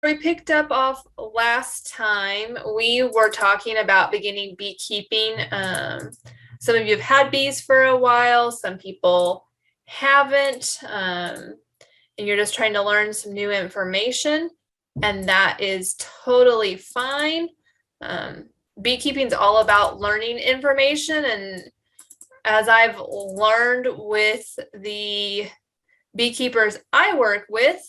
we picked up off last time, we were talking about beginning beekeeping. Some of you have had bees for a while, some people haven't, and you're just trying to learn some new information, and that is totally fine. Beekeeping is all about learning information, and as I've learned with the beekeepers I work with,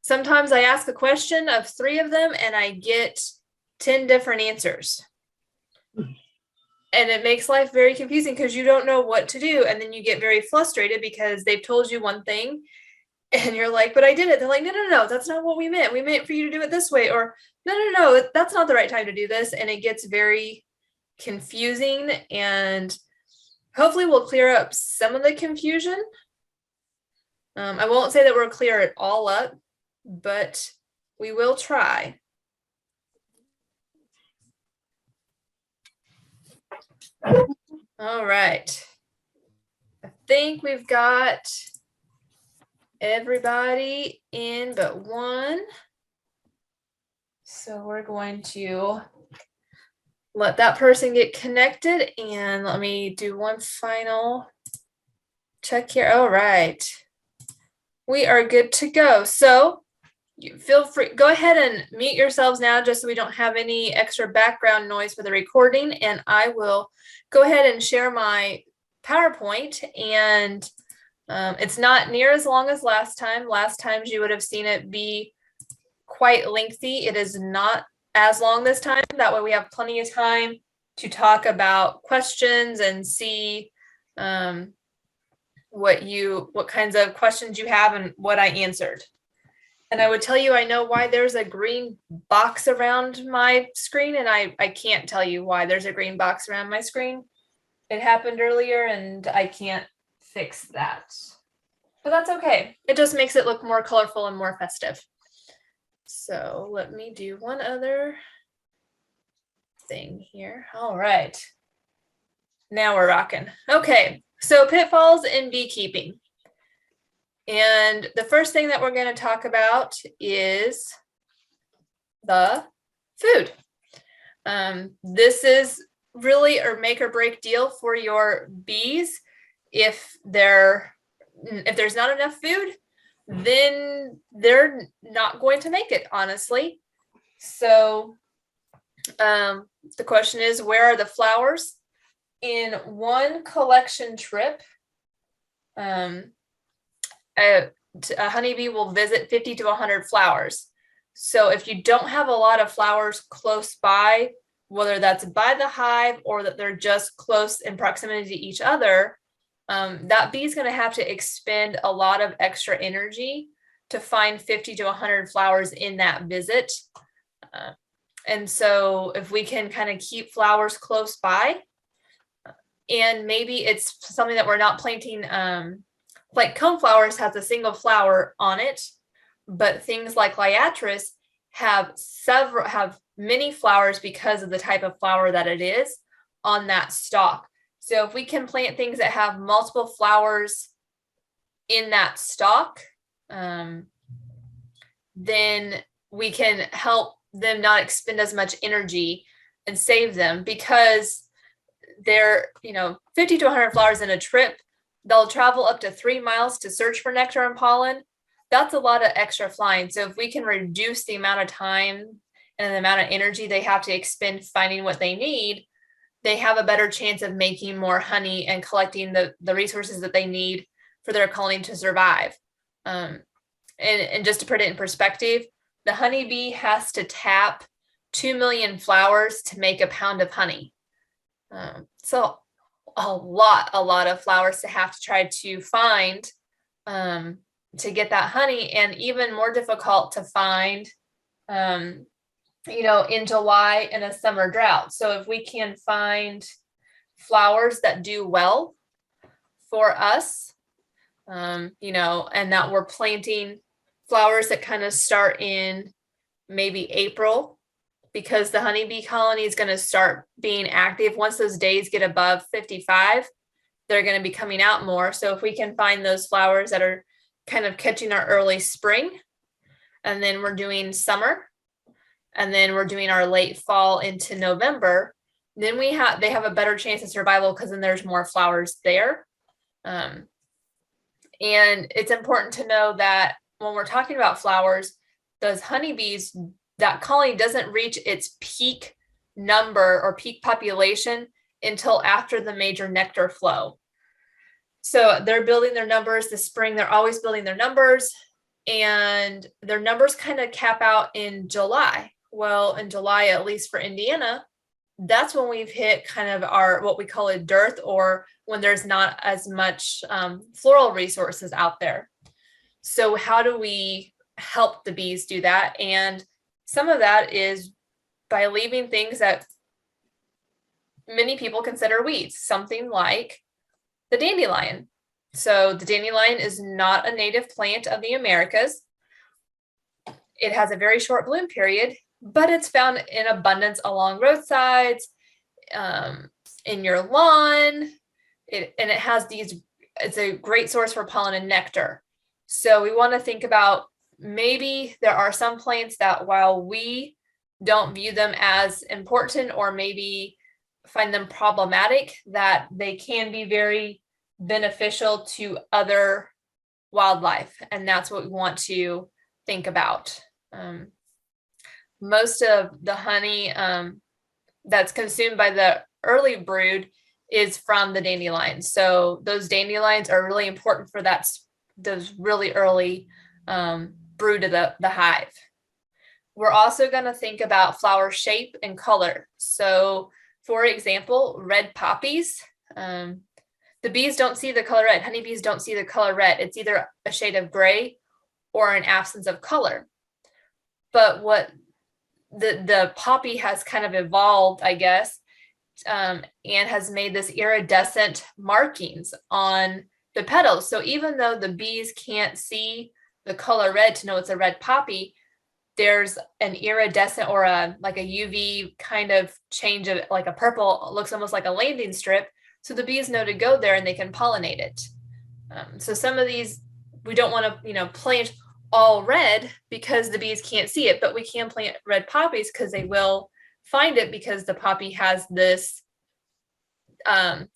sometimes I ask a question of 3 of them and I get 10 different answers. And it makes life very confusing because you don't know what to do. And then you get very frustrated because they've told you one thing and you're like, but I did it. They're like, no, that's not what we meant. We meant for you to do it this way. Or no, that's not the right time to do this. And it gets very confusing, and hopefully we'll clear up some of the confusion. I won't say that we'll clear it all up, but we will try. All right. I think we've got everybody in but one. So we're going to let that person get connected, and let me do one final check here. All right. We are good to go. So you feel free, go ahead and mute yourselves now just so we don't have any extra background noise for the recording, and I will go ahead and share my PowerPoint. And it's not near as long as last time. Last time you would have seen it be quite lengthy. It is not as long this time. That way we have plenty of time to talk about questions and see what kinds of questions you have and what I answered. And I would tell you, I know why there's a green box around my screen, and I can't tell you why there's a green box around my screen. It happened earlier and I can't fix that. But that's okay. It just makes it look more colorful and more festive. So let me do one other thing here. All right. Now we're rocking. Okay, so pitfalls in beekeeping. And the first thing that we're going to talk about is the food. This is really a make or break deal for your bees. If there's not enough food, then they're not going to make it, honestly. So the question is, where are the flowers? In one collection trip, a honeybee will visit 50 to 100 flowers. So if you don't have a lot of flowers close by, whether that's by the hive or that they're just close in proximity to each other, that bee is going to have to expend a lot of extra energy to find 50 to 100 flowers in that visit. And so if we can kind of keep flowers close by, and maybe it's something that we're not planting, like coneflowers has a single flower on it, but things like liatris have many flowers because of the type of flower that it is on that stalk. So if we can plant things that have multiple flowers in that stalk, then we can help them not expend as much energy and save them, because they're 50 to 100 flowers in a trip. They'll travel up to 3 miles to search for nectar and pollen. That's a lot of extra flying. So if we can reduce the amount of time and the amount of energy they have to expend finding what they need, they have a better chance of making more honey and collecting the resources that they need for their colony to survive. And just to put it in perspective, the honeybee has to tap 2 million flowers to make a pound of honey. So a lot of flowers to have to try to find to get that honey, and even more difficult to find in July in a summer drought. So if we can find flowers that do well for us, and that we're planting flowers that kind of start in maybe April, because the honeybee colony is going to start being active. Once those days get above 55, they're going to be coming out more. So if we can find those flowers that are kind of catching our early spring, and then we're doing summer, and then we're doing our late fall into November, then they have a better chance of survival because then there's more flowers there. And it's important to know that when we're talking about flowers, those honeybees, that colony doesn't reach its peak number or peak population until after the major nectar flow. So they're building their numbers this spring. They're always building their numbers, and their numbers kind of cap out in July. Well, in July, at least for Indiana, that's when we've hit kind of our what we call a dearth, or when there's not as much floral resources out there. So how do we help the bees do that? And some of that is by leaving things that many people consider weeds, something like the dandelion. So the dandelion is not a native plant of the Americas. It has a very short bloom period, but it's found in abundance along roadsides, in your lawn. It's a great source for pollen and nectar. So we want to think about, maybe there are some plants that, while we don't view them as important or maybe find them problematic, that they can be very beneficial to other wildlife. And that's what we want to think about. Most of the honey that's consumed by the early brood is from the dandelions. So those dandelions are really important for those really early brood of the hive. We're also going to think about flower shape and color. So for example, red poppies, the bees don't see the color red. Honeybees don't see the color red. It's either a shade of gray or an absence of color. But what the poppy has kind of evolved, I guess, and has made this iridescent markings on the petals. So even though the bees can't see the color red to know it's a red poppy, there's an iridescent or like a UV kind of change of like a purple, looks almost like a landing strip. So the bees know to go there and they can pollinate it. So some of these, we don't want to, plant all red because the bees can't see it, but we can plant red poppies because they will find it, because the poppy has this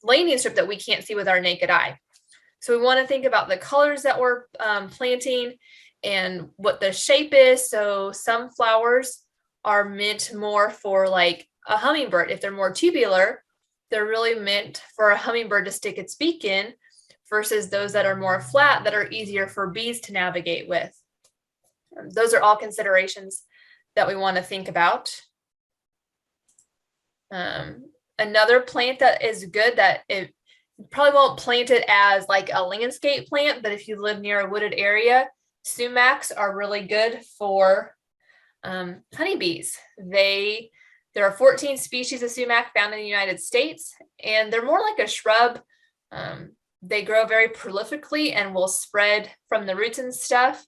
landing strip that we can't see with our naked eye. So we want to think about the colors that we're planting and what the shape is. So some flowers are meant more for like a hummingbird. If they're more tubular, they're really meant for a hummingbird to stick its beak in, versus those that are more flat that are easier for bees to navigate with. Those are all considerations that we want to think about. Another plant that is good, that it probably won't plant it as like a landscape plant, but if you live near a wooded area, sumacs are really good for honeybees. There are 14 species of sumac found in the United States, and they're more like a shrub. They grow very prolifically and will spread from the roots and stuff,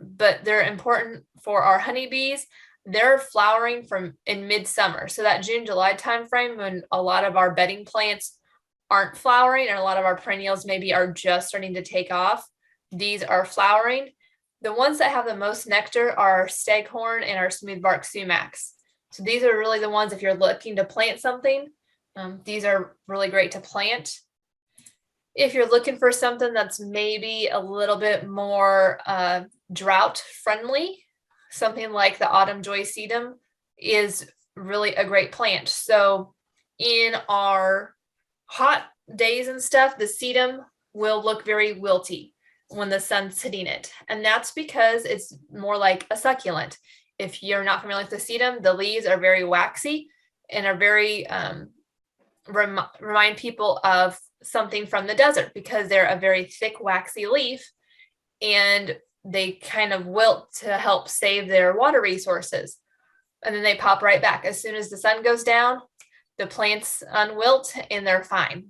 but they're important for our honeybees. They're flowering in midsummer. So that June, July timeframe, when a lot of our bedding plants aren't flowering, and a lot of our perennials maybe are just starting to take off, these are flowering. The ones that have the most nectar are our staghorn and our smoothbark sumacs. So these are really the ones, if you're looking to plant something, these are really great to plant. If you're looking for something that's maybe a little bit more drought friendly, something like the autumn joy sedum is really a great plant. So in our hot days and stuff, the sedum will look very wilty when the sun's hitting it. And that's because it's more like a succulent. If you're not familiar with the sedum, the leaves are very waxy and are very, remind people of something from the desert, because they're a very thick, waxy leaf, and they kind of wilt to help save their water resources. And then they pop right back. As soon as the sun goes down, the plants unwilt and they're fine.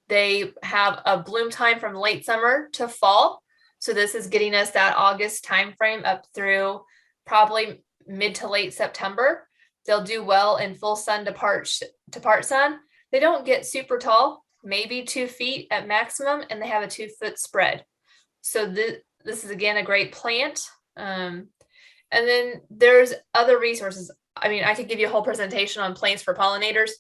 They have a bloom time from late summer to fall. So this is getting us that August timeframe up through probably mid to late September. They'll do well in full sun to part sun. They don't get super tall, maybe 2 feet at maximum, and they have a 2-foot spread. So this is again a great plant And then there's other resources. I mean, I could give you a whole presentation on plants for pollinators.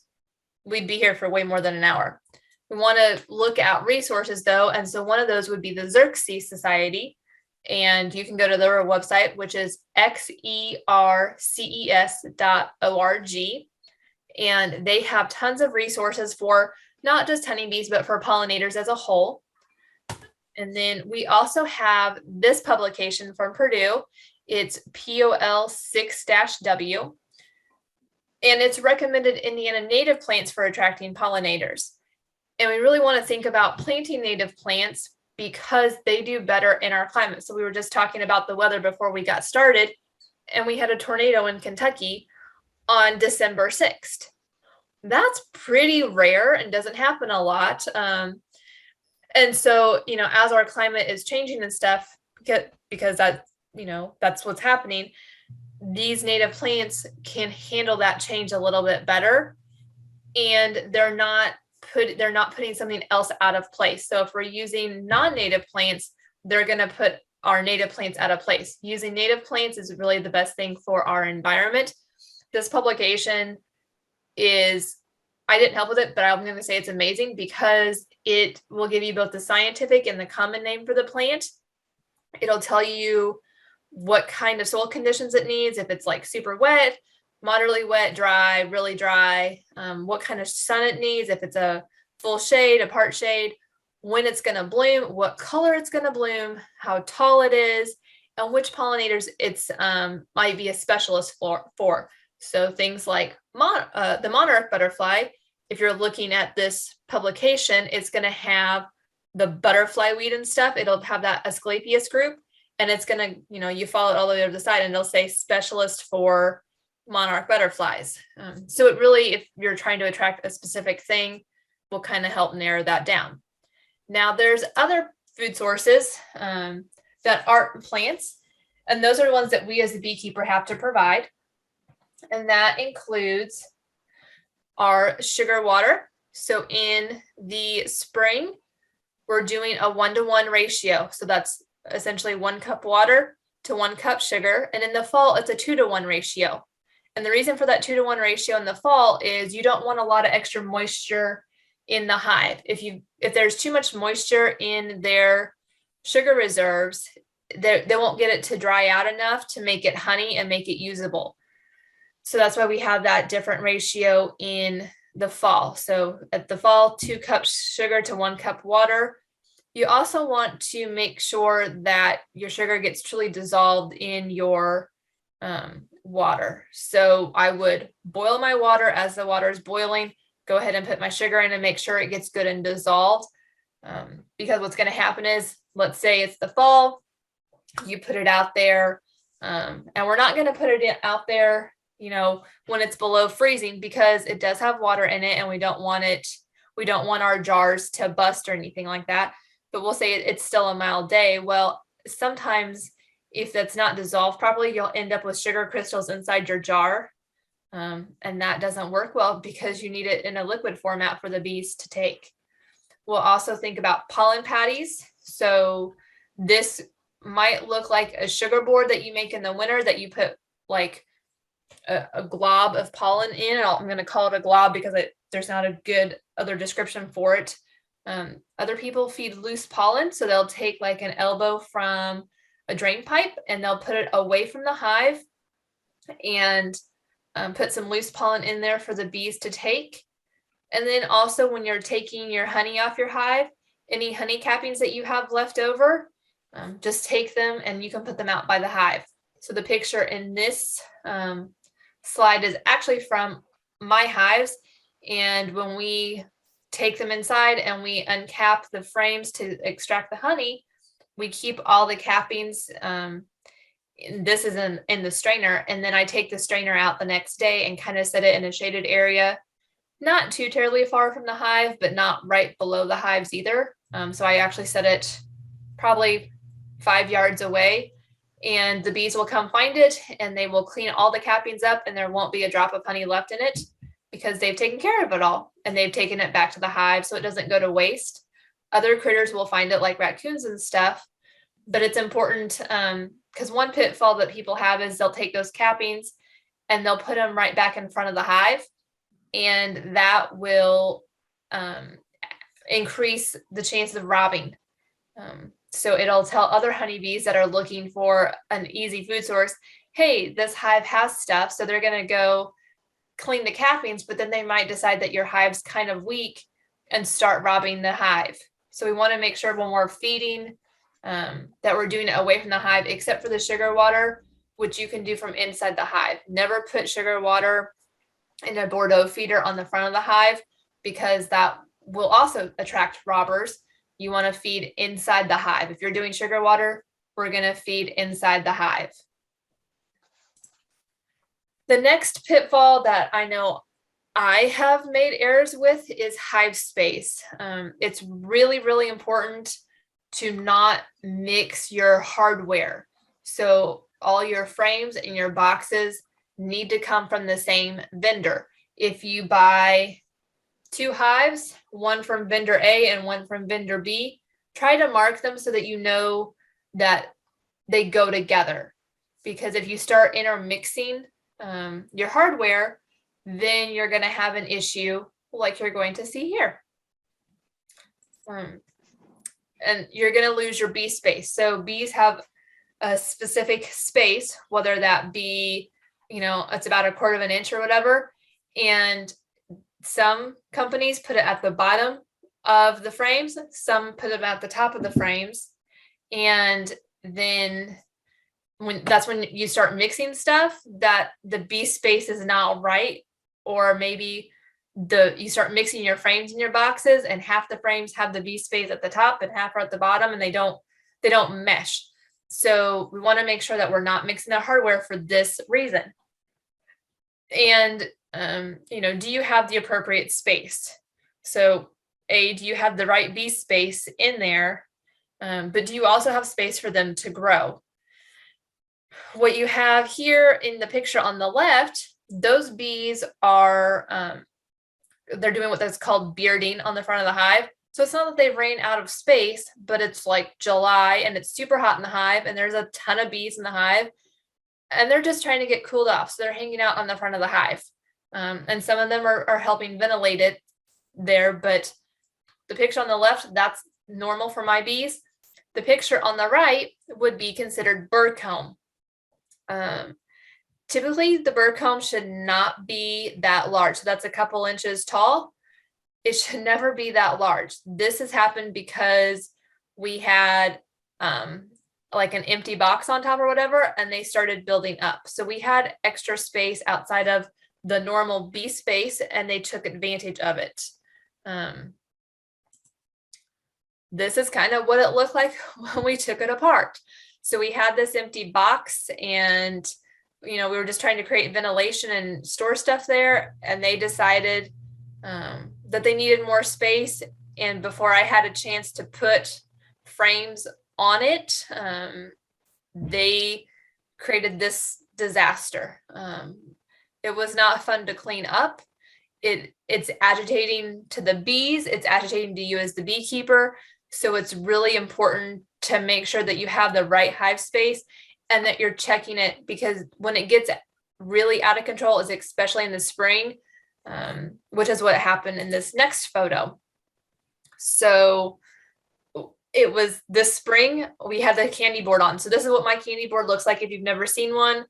We'd be here for way more than an hour. We want to look at resources though. And so one of those would be the Xerces Society. And you can go to their website, which is xerces.org. And they have tons of resources for not just honeybees, but for pollinators as a whole. And then we also have this publication from Purdue. It's POL 6-W. And it's recommended Indiana native plants for attracting pollinators. And we really want to think about planting native plants because they do better in our climate. So we were just talking about the weather before we got started, and we had a tornado in Kentucky on December 6th. That's pretty rare and doesn't happen a lot. And so, as our climate is changing and stuff, because that, that's what's happening, these native plants can handle that change a little bit better, and they're not putting something else out of place. So if we're using non-native plants, they're going to put our native plants out of place. Using native plants is really the best thing for our environment. This publication is, I didn't help with it, but I'm going to say it's amazing because it will give you both the scientific and the common name for the plant. It'll tell you what kind of soil conditions it needs, if it's like super wet, moderately wet, dry, really dry, what kind of sun it needs, if it's a full shade, a part shade, when it's going to bloom, what color it's going to bloom, how tall it is, and which pollinators it's might be a specialist for. So things like the monarch butterfly, if you're looking at this publication, it's going to have the butterfly weed and stuff. It'll have that Asclepias group, and it's going to, you follow it all the way to the side, and it'll say specialist for monarch butterflies. So it really, if you're trying to attract a specific thing, will kind of help narrow that down. Now there's other food sources that aren't plants, and those are the ones that we as a beekeeper have to provide. And that includes our sugar water. So in the spring, we're doing a 1-to-1 ratio. So that's essentially 1 cup water to 1 cup sugar. And in the fall, it's a 2-to-1 ratio. And the reason for that 2-to-1 ratio in the fall is you don't want a lot of extra moisture in the hive. If there's too much moisture in their sugar reserves, they won't get it to dry out enough to make it honey and make it usable. So that's why we have that different ratio in the fall. So at the fall, 2 cups sugar to 1 cup water. You also want to make sure that your sugar gets truly dissolved in your water. So I would boil my water. As the water is boiling, go ahead and put my sugar in and make sure it gets good and dissolved. Because what's going to happen is, let's say it's the fall, you put it out there, and we're not going to put it out there when it's below freezing, because it does have water in it, and we don't want our jars to bust or anything like that. But we'll say it's still a mild day. Well, sometimes if that's not dissolved properly, you'll end up with sugar crystals inside your jar. And that doesn't work well because you need it in a liquid format for the bees to take. We'll also think about pollen patties. So this might look like a sugar board that you make in the winter that you put like a glob of pollen in. I'm going to call it a glob because there's not a good other description for it. Other people feed loose pollen, so they'll take like an elbow from a drain pipe and they'll put it away from the hive and put some loose pollen in there for the bees to take. And then also when you're taking your honey off your hive, any honey cappings that you have left over, just take them and you can put them out by the hive. So the picture in this slide is actually from my hives. And when we take them inside and we uncap the frames to extract the honey, we keep all the cappings. This is in the strainer. And then I take the strainer out the next day and kind of set it in a shaded area, not too terribly far from the hive, but not right below the hives either. So I actually set it probably 5 yards away, and the bees will come find it and they will clean all the cappings up, and there won't be a drop of honey left in it because they've taken care of it all and they've taken it back to the hive so it doesn't go to waste. Other critters will find it, like raccoons and stuff, but it's important because one pitfall that people have is they'll take those cappings and they'll put them right back in front of the hive, and that will increase the chance of robbing. So it'll tell other honeybees that are looking for an easy food source, hey, this hive has stuff, so they're going to go clean the cappings, but then they might decide that your hive's kind of weak and start robbing the hive. So we want to make sure when we're feeding that we're doing it away from the hive, except for the sugar water, which you can do from inside the hive. Never put sugar water in a Bordeaux feeder on the front of the hive, because that will also attract robbers. You want to feed inside the hive. If you're doing sugar water, we're going to feed inside the hive. The next pitfall that I know I have made errors with is hive space. It's really, really important to not mix your hardware. So all your frames and your boxes need to come from the same vendor. If you buy 2 hives, one from vendor A and one from vendor B, try to mark them so that you know that they go together. Because if you start intermixing your hardware, then you're going to have an issue like you're going to see here. And you're going to lose your bee space. So bees have a specific space, whether that be, it's about 1/4 of an inch or whatever. And some companies put it at the bottom of the frames. Some put it at the top of the frames. And then that's when you start mixing stuff that the bee space is not right, or maybe you start mixing your frames in your boxes and half the frames have the bee space at the top and half are at the bottom, and they don't mesh. So we want to make sure that we're not mixing the hardware for this reason. And do you have the appropriate space? So do you have the right bee space in there? But do you also have space for them to grow? What you have here in the picture on the left, those bees are, they're doing what's called bearding on the front of the hive. So it's not that they ran out of space, but it's like July and it's super hot in the hive and there's a ton of bees in the hive and they're just trying to get cooled off. So they're hanging out on the front of the hive. And some of them are helping ventilate it there, but the picture on the left, that's normal for my bees. The picture on the right would be considered bird comb. Typically the bird comb should not be that large. So that's a couple inches tall. It should never be that large. This has happened because we had like an empty box on top or whatever, and they started building up. So we had extra space outside of the normal bee space and they took advantage of it. This is kind of what it looked like when we took it apart. So we had this empty box and, we were just trying to create ventilation and store stuff there. And they decided that they needed more space. And before I had a chance to put frames on it, they created this disaster. It was not fun to clean up. It's agitating to the bees. It's agitating to you as the beekeeper. So it's really important to make sure that you have the right hive space and that you're checking it, because when it gets really out of control, is especially in the spring, which is what happened in this next photo. So it was this spring, we had the candy board on. So this is what my candy board looks like if you've never seen one.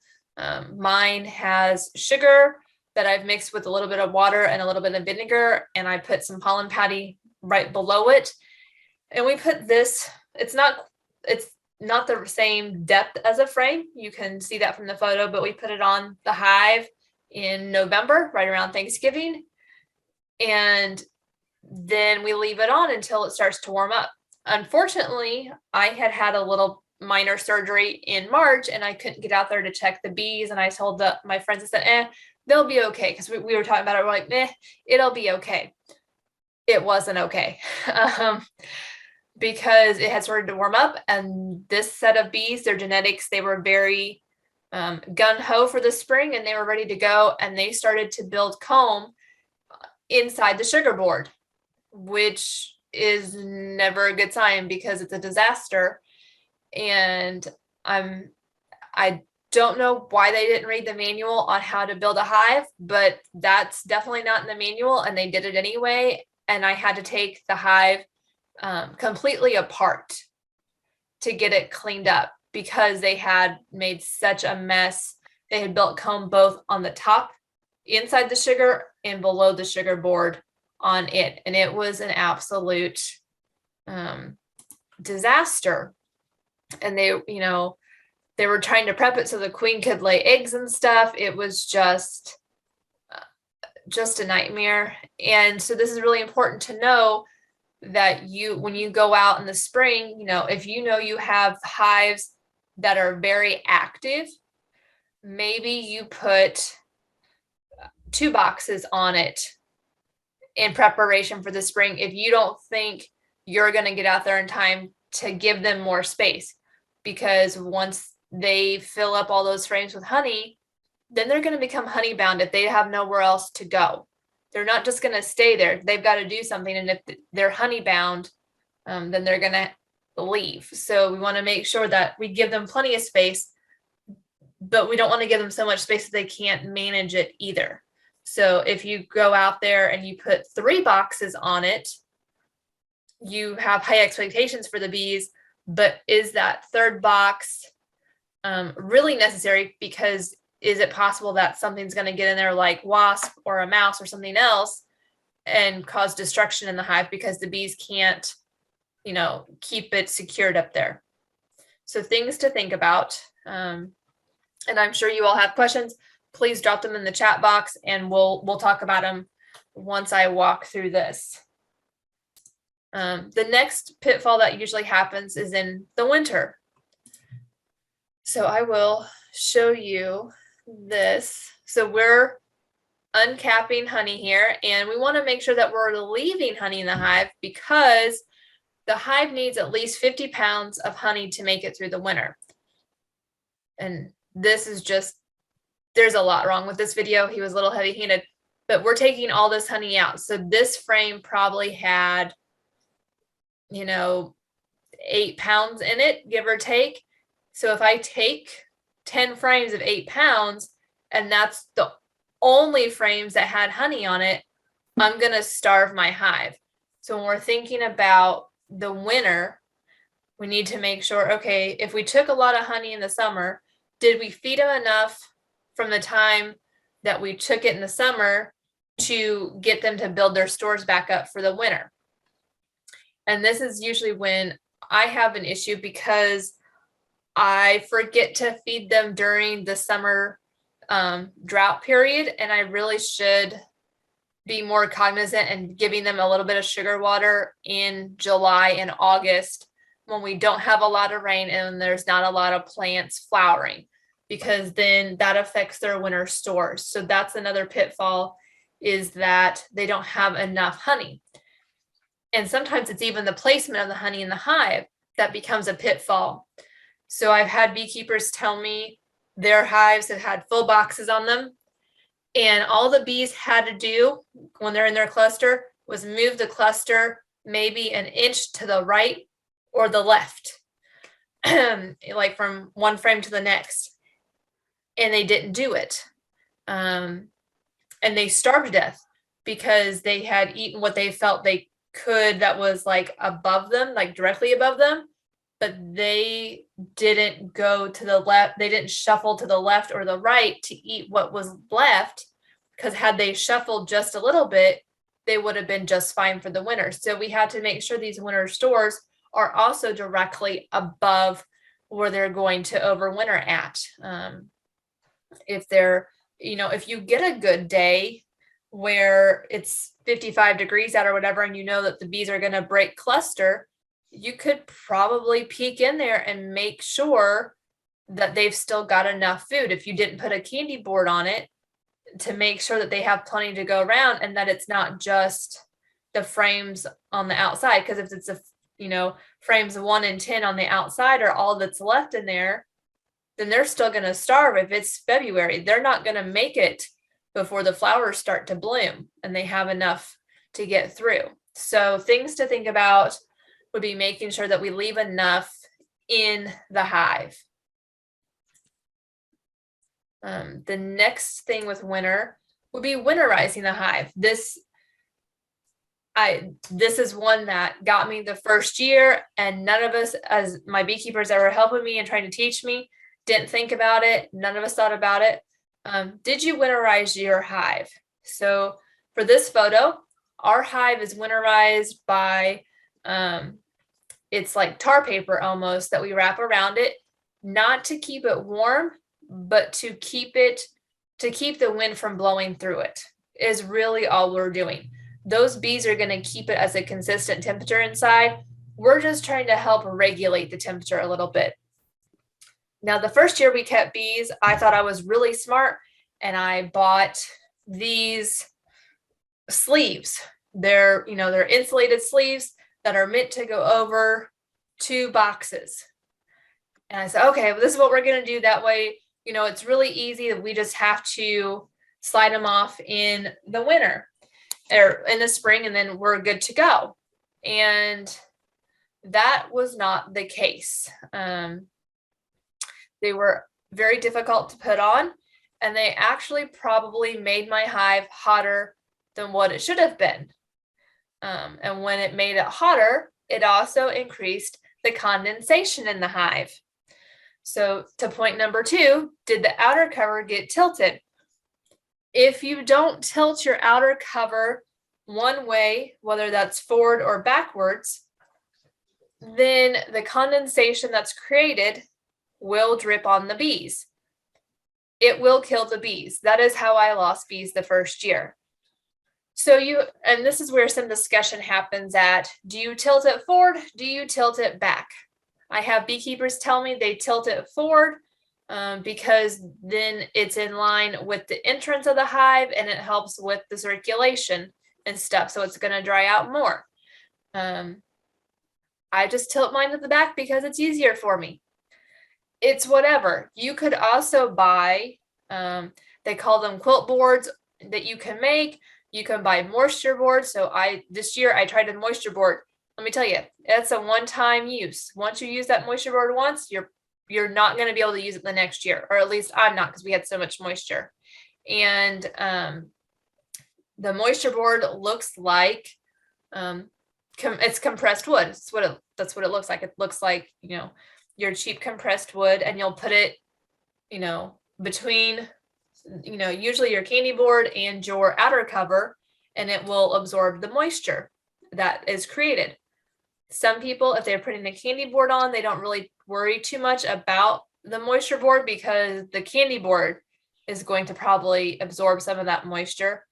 Mine has sugar that I've mixed with a little bit of water and a little bit of vinegar, and I put some pollen patty right below it. And we put this, it's not the same depth as a frame. You can see that from the photo, but we put it on the hive in November, right around Thanksgiving. And then we leave it on until it starts to warm up. Unfortunately, I had a little minor surgery in March and I couldn't get out there to check the bees. And I told my friends, I said, they'll be okay. Because we were talking about it. We're like, it'll be okay. It wasn't okay. Because it had started to warm up, and this set of bees, their genetics, they were very gung-ho for the spring and they were ready to go, and they started to build comb inside the sugar board, which is never a good sign because it's a disaster. And I don't know why they didn't read the manual on how to build a hive, but that's definitely not in the manual, and they did it anyway. And I had to take the hive completely apart to get it cleaned up because they had made such a mess. They had built comb both on the top, inside the sugar, and below the sugar board on it. And it was an absolute disaster. And they were trying to prep it so the queen could lay eggs and stuff. It was just a nightmare. And so this is really important to know that when you go out in the spring, if you have hives that are very active, maybe you put 2 boxes on it in preparation for the spring if you don't think you're going to get out there in time to give them more space. Because once they fill up all those frames with honey, then they're going to become honey bound if they have nowhere else to go. They're not just going to stay there. They've got to do something. And if they're honey bound, then they're going to leave. So we want to make sure that we give them plenty of space, but we don't want to give them so much space that they can't manage it either. So if you go out there and you put 3 boxes on it, you have high expectations for the bees, but is that 3rd box really necessary? Because is it possible that something's going to get in there like wasp or a mouse or something else and cause destruction in the hive because the bees can't, keep it secured up there? So things to think about. And I'm sure you all have questions. Please drop them in the chat box and we'll talk about them once I walk through this. The next pitfall that usually happens is in the winter. So I will show you this. So we're uncapping honey here, and we want to make sure that we're leaving honey in the hive because the hive needs at least 50 pounds of honey to make it through the winter. And this is there's a lot wrong with this video. He was a little heavy-handed, but we're taking all this honey out. So this frame probably had, 8 pounds in it, give or take. So if I take 10 frames of 8 pounds, and that's the only frames that had honey on it, I'm going to starve my hive. So when we're thinking about the winter, we need to make sure, okay, if we took a lot of honey in the summer, did we feed them enough from the time that we took it in the summer to get them to build their stores back up for the winter? And this is usually when I have an issue because I forget to feed them during the summer drought period, and I really should be more cognizant and giving them a little bit of sugar water in July and August when we don't have a lot of rain and there's not a lot of plants flowering, because then that affects their winter stores. So that's another pitfall, is that they don't have enough honey. And sometimes it's even the placement of the honey in the hive that becomes a pitfall. So I've had beekeepers tell me their hives have had full boxes on them, and all the bees had to do when they're in their cluster was move the cluster maybe an inch to the right or the left, like from one frame to the next. And they didn't do it. And they starved to death because they had eaten what they felt they could that was like above them, like directly above them, but they didn't go to the left. They didn't shuffle to the left or the right to eat what was left, because had they shuffled just a little bit, they would have been just fine for the winter. So we have to make sure these winter stores are also directly above where they're going to overwinter at. If they're, if you get a good day where it's 55 degrees out or whatever, and that the bees are going to break cluster, you could probably peek in there and make sure that they've still got enough food. If you didn't put a candy board on it, to make sure that they have plenty to go around and that it's not just the frames on the outside. Because if it's frames 1 and 10 on the outside are all that's left in there, then they're still going to starve. If it's February, they're not going to make it before the flowers start to bloom and they have enough to get through. So things to think about would be making sure that we leave enough in the hive. The next thing with winter would be winterizing the hive. This is one that got me the first year, and none of us, as my beekeepers ever helping me and trying to teach me, didn't think about it. None of us thought about it. Did you winterize your hive? So for this photo, our hive is winterized by, it's like tar paper almost that we wrap around it, not to keep it warm, but to keep the wind from blowing through it is really all we're doing. Those bees are going to keep it as a consistent temperature inside. We're just trying to help regulate the temperature a little bit. Now, the first year we kept bees, I thought I was really smart, and I bought these sleeves. They're insulated sleeves that are meant to go over 2 boxes. And I said, okay, well, this is what we're going to do. That way, it's really easy. We just have to slide them off in the winter or in the spring, and then we're good to go. And that was not the case. They were very difficult to put on, and they actually probably made my hive hotter than what it should have been. And when it made it hotter, it also increased the condensation in the hive. So to point number 2, did the outer cover get tilted? If you don't tilt your outer cover one way, whether that's forward or backwards, then the condensation that's created will drip on the bees. It will kill the bees. That is how I lost bees the first year. So and this is where some discussion happens at, do you tilt it forward? Do you tilt it back? I have beekeepers tell me they tilt it forward because then it's in line with the entrance of the hive and it helps with the circulation and stuff. So it's going to dry out more. I just tilt mine to the back because it's easier for me. It's whatever. You could also buy, they call them quilt boards that you can make. You can buy moisture boards. So this year I tried a moisture board. Let me tell you, it's a one-time use. Once you use that moisture board once, you're not going to be able to use it the next year, or at least I'm not, because we had so much moisture. And the moisture board looks like it's compressed wood. That's what it looks like. It looks like your cheap compressed wood, and you'll put it between usually your candy board and your outer cover, and it will absorb the moisture that is created. Some people, if they're putting the candy board on, they don't really worry too much about the moisture board because the candy board is going to probably absorb some of that moisture.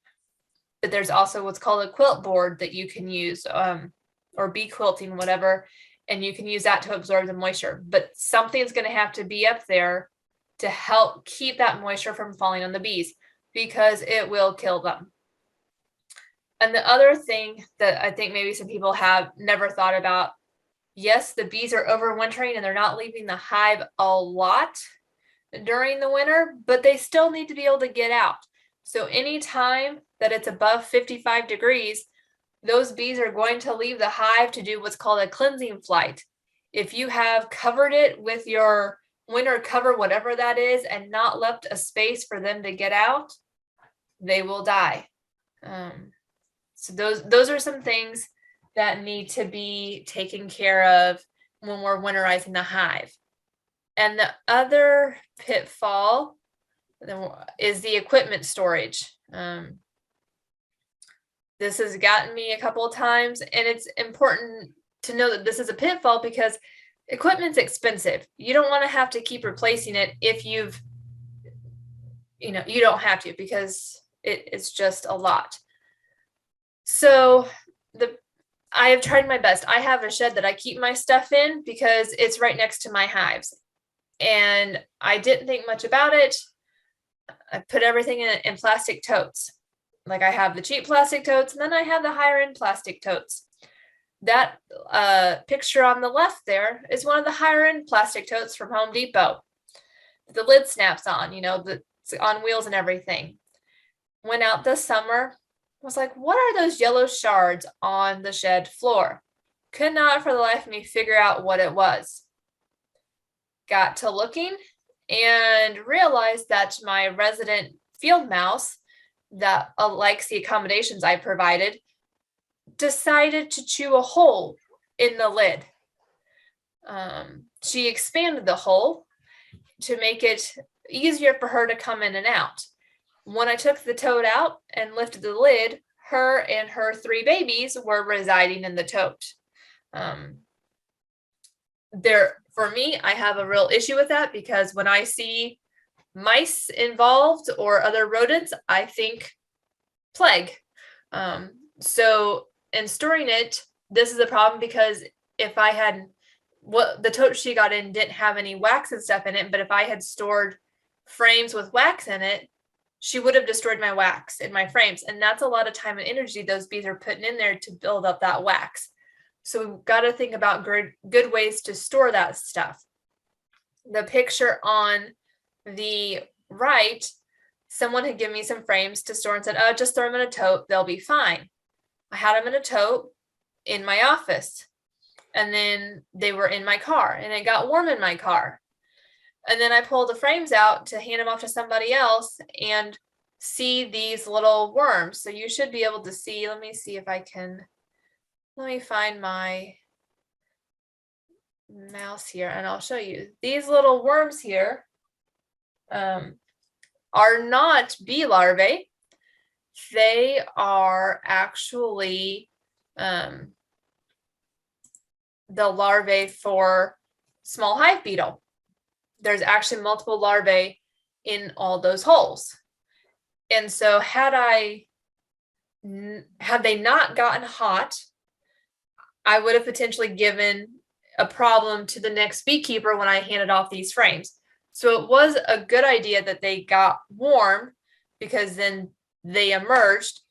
But there's also what's called a quilt board that you can use, or bee quilting, whatever, and you can use that to absorb the moisture. But something's going to have to be up there to help keep that moisture from falling on the bees, because it will kill them. And the other thing that I think maybe some people have never thought about, yes, the bees are overwintering and they're not leaving the hive a lot during the winter, but they still need to be able to get out. So anytime that it's above 55 degrees, those bees are going to leave the hive to do what's called a cleansing flight. If you have covered it with your winter cover, whatever that is, and not left a space for them to get out, they will die. So those are some things that need to be taken care of when we're winterizing the hive. And the other pitfall is the equipment storage. This has gotten me a couple of times, and it's important to know that this is a pitfall because equipment's expensive. You don't want to have to keep replacing it if you don't have to, because it's just a lot. So I have tried my best. I have a shed that I keep my stuff in because it's right next to my hives. And I didn't think much about it. I put everything in plastic totes. Like I have the cheap plastic totes, and then I have the higher end plastic totes. That picture on the left there is one of the higher end plastic totes from Home Depot. The lid snaps on, it's on wheels and everything. Went out this summer, was like, what are those yellow shards on the shed floor? Could not for the life of me figure out what it was. got to looking and realized that my resident field mouse that likes the accommodations I provided decided to chew a hole in the lid. She expanded the hole to make it easier for her to come in and out. When I took the tote out and lifted the lid, her and her 3 babies were residing in the tote. For me, I have a real issue with that because when I see mice involved or other rodents, I think plague. So in storing it, this is a problem because if I had the tote she got in didn't have any wax and stuff in it, but if I had stored frames with wax in it, she would have destroyed my wax in my frames. And that's a lot of time and energy those bees are putting in there to build up that wax. So we've got to think about good ways to store that stuff. The picture on the right, someone had given me some frames to store and said, oh, just throw them in a tote. They'll be fine. I had them in a tote in my office. And then they were in my car and it got warm in my car. And then I pulled the frames out to hand them off to somebody else and see these little worms. So you should be able to see, let me see if I can, let me find my mouse here and I'll show you. These little worms here are not bee larvae. They are actually the larvae for small hive beetle. There's actually multiple larvae in all those holes. And so had they not gotten hot, I would have potentially given a problem to the next beekeeper when I handed off these frames. So it was a good idea that they got warm because then they emerged.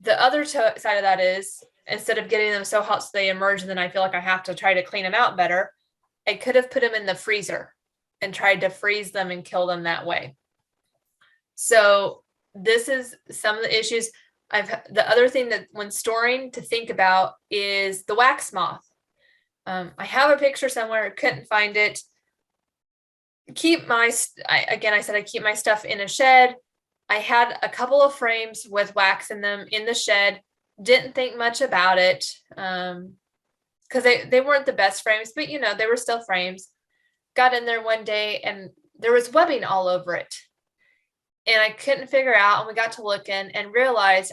The other side of that is instead of getting them so hot so they emerge and then I feel like I have to try to clean them out better, I could have put them in the freezer and tried to freeze them and kill them that way. So this is some of the issues. The other thing that when storing to think about is the wax moth. I have a picture somewhere, couldn't find it. I keep my stuff in a shed. I had a couple of frames with wax in them in the shed. Didn't think much about it because they weren't the best frames, but they were still frames. Got in there one day and there was webbing all over it. And I couldn't figure out, and we got to looking and realized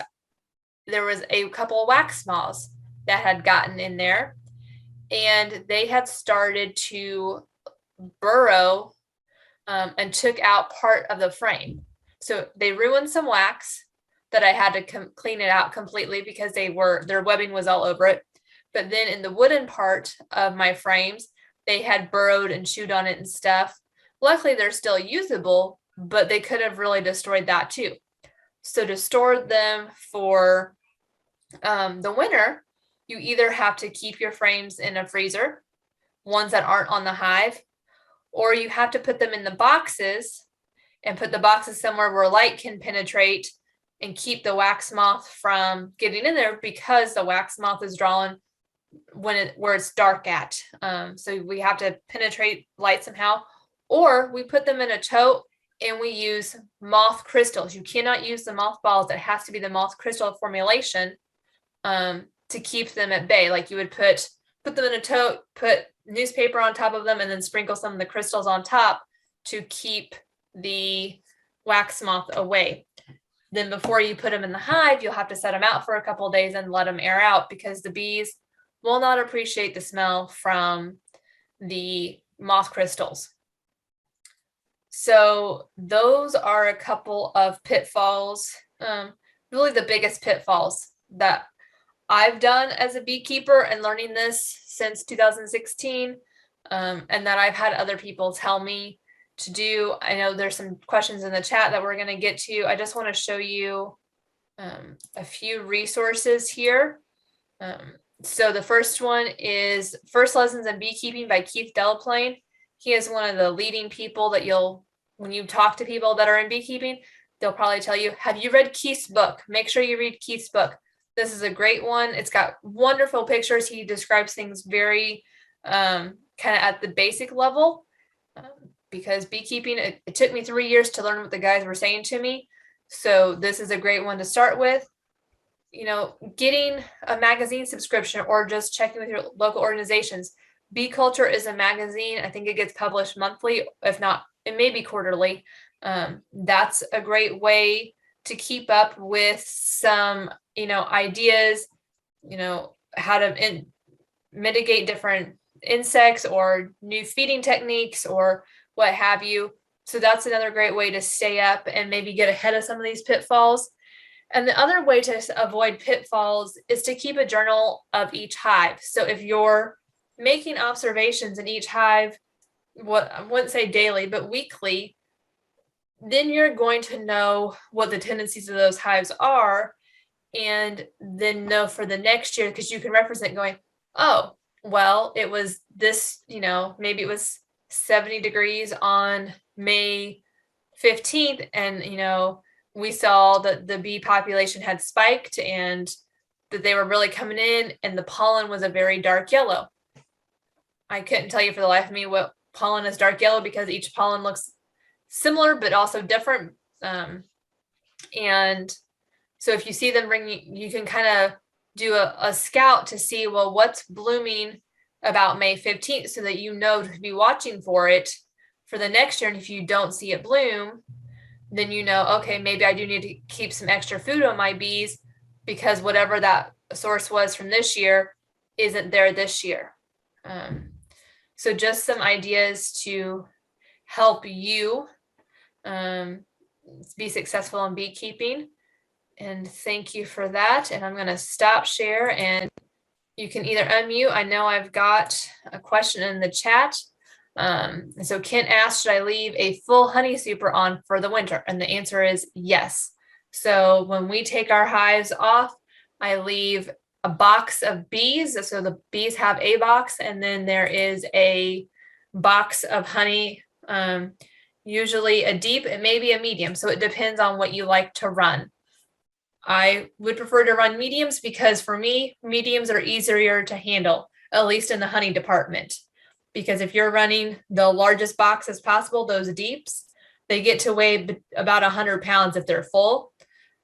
there was a couple of wax moths that had gotten in there and they had started to burrow and took out part of the frame. So they ruined some wax that I had to clean it out completely because their webbing was all over it. But then in the wooden part of my frames, they had burrowed and chewed on it and stuff. Luckily, they're still usable, but they could have really destroyed that too. So to store them for the winter, you either have to keep your frames in a freezer, ones that aren't on the hive, or you have to put them in the boxes and put the boxes somewhere where light can penetrate and keep the wax moth from getting in there because the wax moth is drawn where it's dark at. So we have to penetrate light somehow, or we put them in a tote and we use moth crystals. You cannot use the moth balls. It has to be the moth crystal formulation to keep them at bay. Like you would put them in a tote, put newspaper on top of them, and then sprinkle some of the crystals on top to keep the wax moth away. Then before you put them in the hive, you'll have to set them out for a couple of days and let them air out because the bees will not appreciate the smell from the moth crystals. So those are a couple of pitfalls, really the biggest pitfalls that I've done as a beekeeper and learning this since 2016, and that I've had other people tell me to do. I know there's some questions in the chat that we're going to get to. I just want to show you a few resources here. So the first one is First Lessons in Beekeeping by Keith Delaplane. He is one of the leading people that when you talk to people that are in beekeeping, they'll probably tell you, have you read Keith's book? Make sure you read Keith's book. This is a great one. It's got wonderful pictures. He describes things very kind of at the basic level. because beekeeping, it took me 3 years to learn what the guys were saying to me. So this is a great one to start with. Getting a magazine subscription or just checking with your local organizations. Bee Culture is a magazine. I think it gets published monthly, if not, it may be quarterly. That's a great way to keep up with some, ideas, how to mitigate different insects or new feeding techniques or what have you. So that's another great way to stay up and maybe get ahead of some of these pitfalls. And the other way to avoid pitfalls is to keep a journal of each hive. So if you're making observations in each hive, what I wouldn't say daily, but weekly, then you're going to know what the tendencies of those hives are, and then know for the next year, because you can represent going, oh, well, it was this, maybe it was 70 degrees on May 15th, and, we saw that the bee population had spiked and that they were really coming in, and the pollen was a very dark yellow. I couldn't tell you for the life of me what pollen is dark yellow, because each pollen looks similar but also different. And so if you see them you can kind of do a scout to see, well, what's blooming about May 15th, so that to be watching for it for the next year. And if you don't see it bloom, then okay, maybe I do need to keep some extra food on my bees, because whatever that source was from this year isn't there this year. So just some ideas to help you be successful in beekeeping. And thank you for that. And I'm going to stop share, and you can either unmute. I know I've got a question in the chat. So Kent asked, should I leave a full honey super on for the winter? And the answer is yes. So when we take our hives off, I leave a box of bees. So the bees have a box, and then there is a box of honey, usually a deep and maybe a medium. So it depends on what you like to run. I would prefer to run mediums, because for me, mediums are easier to handle, at least in the honey department. Because if you're running the largest box as possible, those deeps, they get to weigh about 100 pounds if they're full.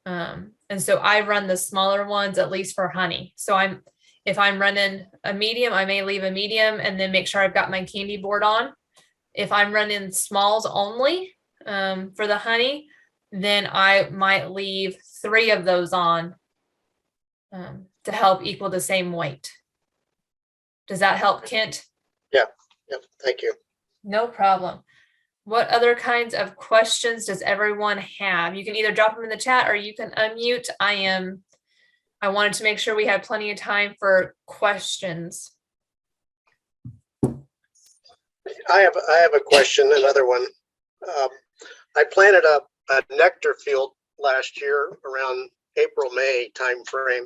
And so I run the smaller ones, at least for honey. So if I'm running a medium, I may leave a medium and then make sure I've got my candy board on. If I'm running smalls only for the honey, then I might leave 3 of those on to help equal the same weight. Does that help, Kent? Yeah. Yep. Thank you. No problem. What other kinds of questions does everyone have? You can either drop them in the chat or you can unmute. I wanted to make sure we had plenty of time for questions. I have a question, another one. I planted a nectar field last year around April, May time frame,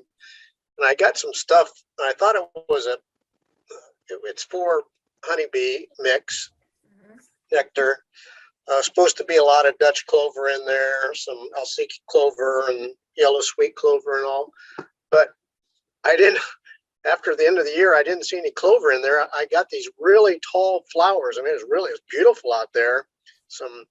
and I got some stuff. I thought it's for honeybee mix, nectar. Supposed to be a lot of Dutch clover in there, some Alsiki clover and yellow sweet clover and all. But after the end of the year, I didn't see any clover in there. I got these really tall flowers. I mean, it was beautiful out there. Some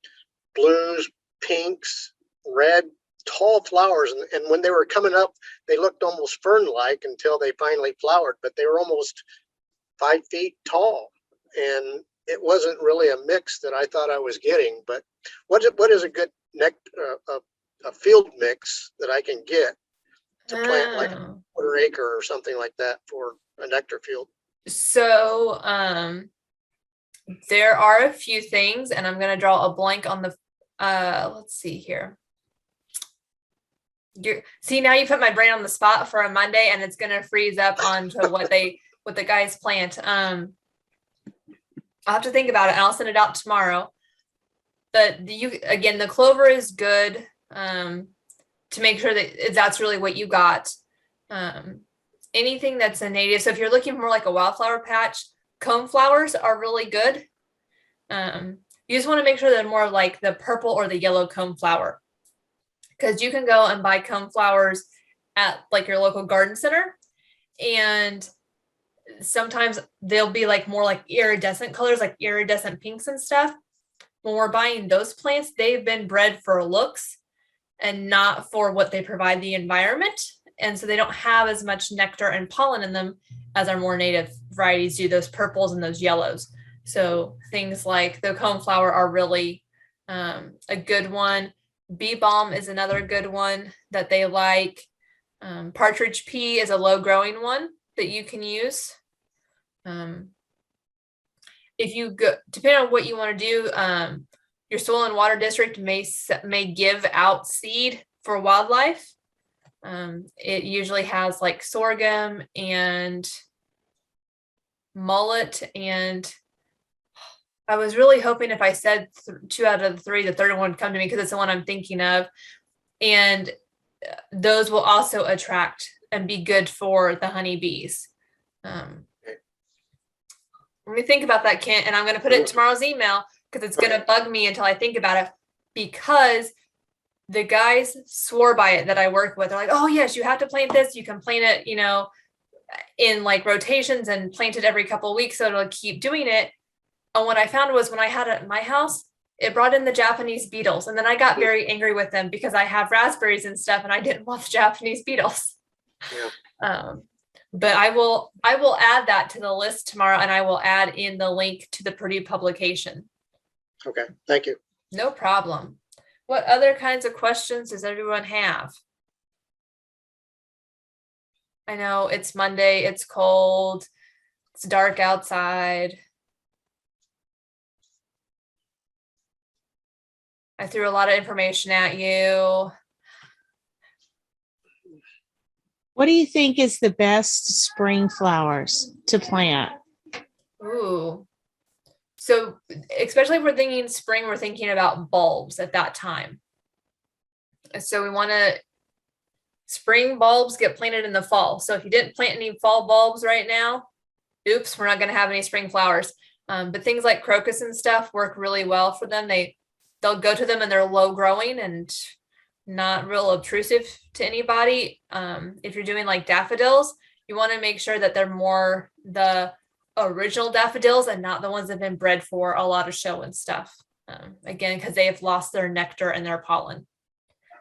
blues, pinks, red, tall flowers. And when they were coming up, they looked almost fern-like until they finally flowered, but they were almost 5 feet tall. And it wasn't really a mix that I thought I was getting. But what is a good a field mix that I can get to plant like a quarter acre or something like that for a nectar field? So there are a few things, and I'm going to draw a blank on the let's see here. See, now you put my brain on the spot for a Monday, and it's going to freeze up onto what the guys plant. I'll have to think about it, and I'll send it out tomorrow. But again, the clover is good to make sure that that's really what you got. Anything that's a native. So if you're looking for more like a wildflower patch, cone flowers are really good. You just want to make sure they're more like the purple or the yellow cone flower, because you can go and buy cone flowers at like your local garden center, and sometimes they'll be like more like iridescent colors, like iridescent pinks and stuff. When we're buying those plants, they've been bred for looks and not for what they provide the environment. And so they don't have as much nectar and pollen in them as our more native varieties do, those purples and those yellows. So things like the coneflower are really a good one. Bee balm is another good one that they like. Partridge pea is a low growing one that you can use. If you go, depending on what you want to do, your soil and water district may give out seed for wildlife. It usually has like sorghum and mullet, and I was really hoping if I said 2 out of the 3, the third one would come to me because it's the one I'm thinking of. And those will also attract and be good for the honeybees. Let me think about that, Kent, and I'm going to put it in tomorrow's email because it's going to bug me until I think about it, because the guys swore by it that I work with. They're like, oh yes, you have to plant this. You can plant it, in like rotations and plant it every couple of weeks. So it'll keep doing it. And what I found was when I had it at my house, it brought in the Japanese beetles. And then I got very angry with them because I have raspberries and stuff and I didn't want the Japanese beetles. Yeah. But I will add that to the list tomorrow, and I will add in the link to the Purdue publication. Okay, thank you. No problem. What other kinds of questions does everyone have? I know it's Monday, it's cold, it's dark outside. I threw a lot of information at you. What do you think is the best spring flowers to plant? Ooh. So especially if we're thinking spring, we're thinking about bulbs at that time. So we want to, spring bulbs get planted in the fall. So if you didn't plant any fall bulbs right now, oops, we're not going to have any spring flowers. But things like crocus and stuff work really well for them. They'll go to them and they're low growing and not real obtrusive to anybody. If you're doing like daffodils, you want to make sure that they're more the original daffodils and not the ones that have been bred for a lot of show and stuff. Again, because they have lost their nectar and their pollen.